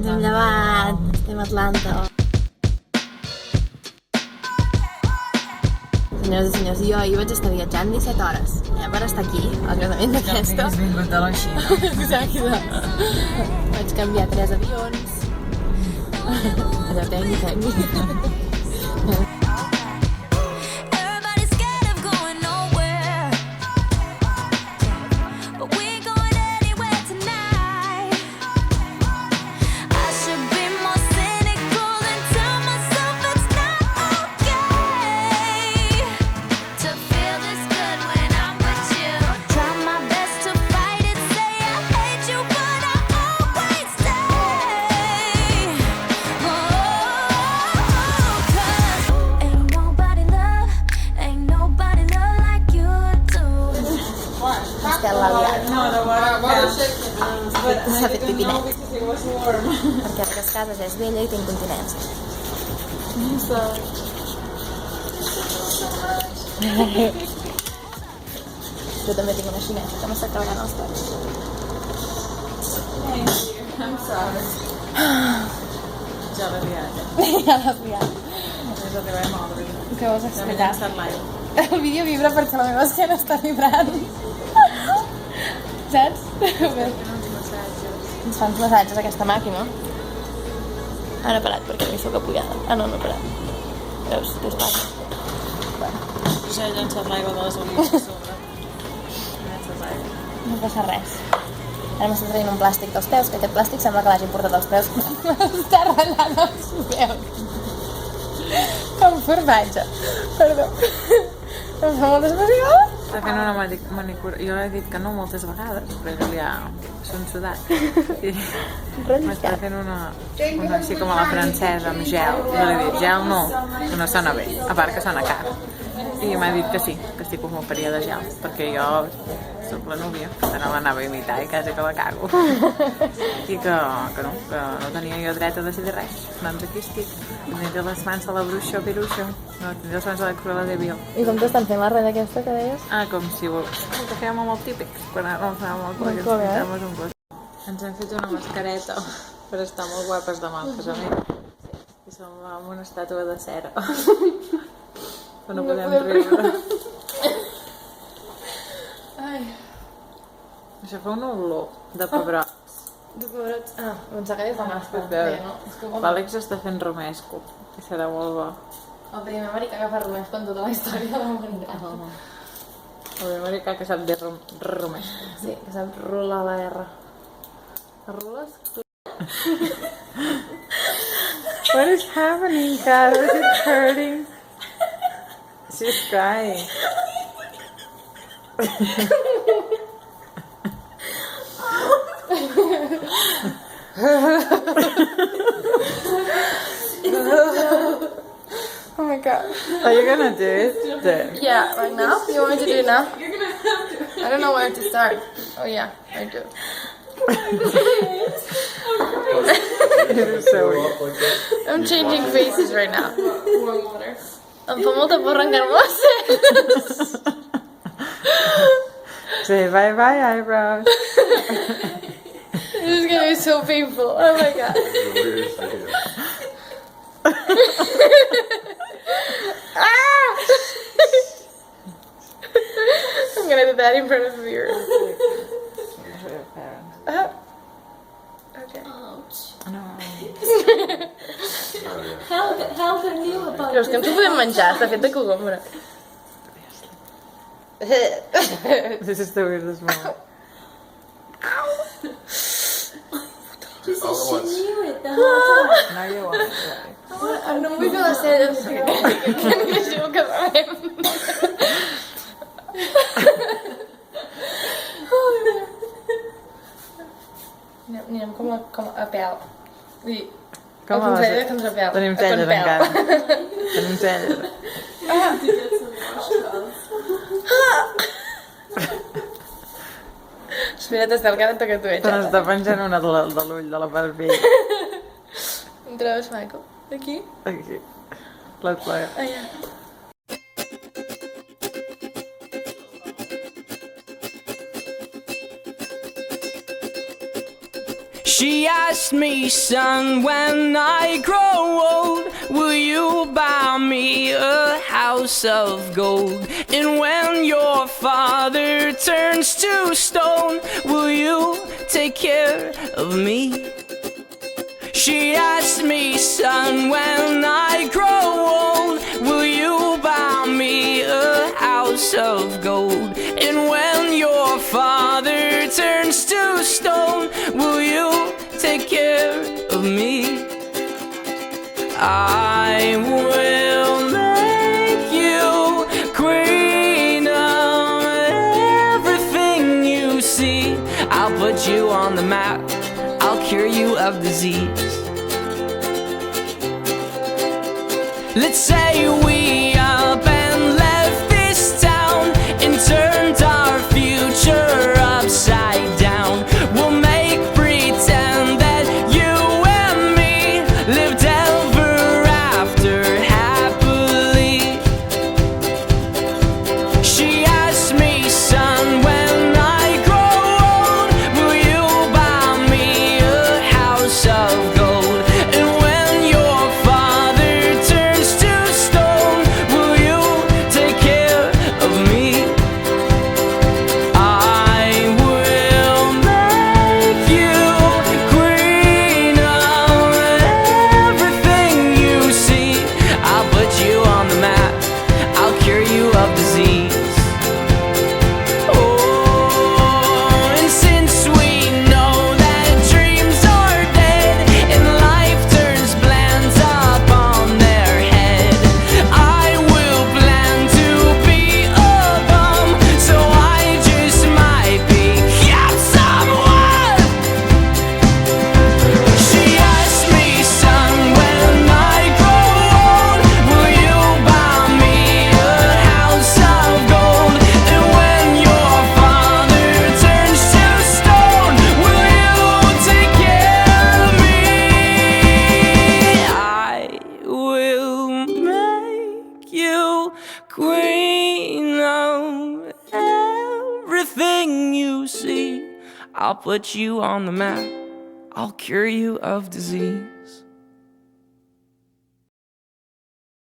Ens hem llevat, estem a Atlanta. Senyors i senyors, jo ahir vaig estar viatjant 17 hores per estar aquí, al casament d'aquesta. Has vingut a la Xina. Exacte. Vaig canviar 3 avions. Allò tècnic. S'ha fet pipinet perquè aquesta casa ja és vella i té incontinència. Jo també tinc una xinesa que m'està carregant els peus. I'm sorry. Ja l'he liat. Ja l'has liat. Ens arribem a l'obrir. Què vols Ja m'he explicar? llançat l'aigua. El vídeo vibra perquè la meva esquena està vibrant. Saps? Ens fan massatges aquesta màquina. Ah, no he parat perquè m'hi soc apoyada. Ah, no, no he parat. Veus? Què es passa? Ja he llançat l'aigua de les olives a sobre. Llançat l'aigua. No passa res. Ara m'està traient un plàstic dels peus, que aquest plàstic sembla que l'hagi portat als peus. M'està ratllant els peus. Com formatge. Perdó. Em fa molta emoció. Està fent una manicura. Jo he dit que no moltes vegades, però ell ja s'ha ensudat. I m'està fent una així com a la francesa, amb gel. I jo li he dit, gel no, que no sona bé, a part que sona car. I m'ha dit que sí, que estic com un període de gel, perquè jo soc la núvia, que no l'anava a imitar i quasi que la cago. I que no tenia jo dret a decidir res. Doncs aquí estic, tindré les mans a la bruixa o piruixa, no, tindré les mans a la cruela de Bill. I com t'estan fent la reda aquesta que deies? Ah, com si ho que fèiem amb el típic, quan ara no fèiem el coll, ens hem fet una mascareta per estar molt guapes demà al casament. I som amb una estàtua de cera. Però no podem riure. Ai. Això fa una olor de pebrots. De pebrots? Ah, doncs que és la màscara. L'Àlex està fent romesco i serà molt bo. El primer americà que fa romesco en tota la història de la humanitat. El primer americà que sap dir romesco. Sí, que sap rolar la R. Rules? What is happening, Kat? Is it hurting? She's crying. Oh my god. Are you gonna do it? Yeah, right now? You want me to do it now? You're gonna have to. I don't know where to start. Oh yeah, I do. It is so weird. I'm changing faces right now. Warm water. Em fa molta por arrencar-me les celles. Say bye-bye, eyebrows. This is gonna be so painful. Oh my god. Ah! I'm gonna do that in front of the mirror. Okay. No. How can you about Creus que ens ho podem menjar? Està fet de cogombre. This is the weirdest moment. Just she knew it the whole time. Now you want it. No vull fer les celles. Que deixi el casament. Anirem com a pèl. Vull dir, Com el consell de contrapèl. Tenim celles encara. Tenim celles. Espera't, Estel, que ara toca tu, Se n'està penjant una de l'ull de la barbilla. Em trobes, Michael? Aquí? Aquí. Les plagues. Allà. She asked me, son, when I grow old, will you buy me a house of gold? And when your father turns to stone, will you take care of me? She asked me, son, when I grow old, will you buy me a house of gold? And when your father turns to stone, will you take care of me? I will make you queen of everything you see. I'll put you on the map, I'll cure you of disease. Let's say we up and left this town and turned our future upside down. We'll make pretend that you and me lived ever after happily. She asked me, son, when I grow old, will you buy me a house of gold? And when your father turns to stone, will you take care of me? I will make you queen of everything you see. I'll put you on the map, I'll cure you of disease. Oh, and since we know that dreams are dead and life turns plans up on their head, I will plan to be a bum, so I just might become someone. She asked me, son, when I grow old, will you buy me a house of gold? And when your father turns to stone, will you take care of me? I will make you queen of everything you see. I'll put you on the map, I'll cure you of disease.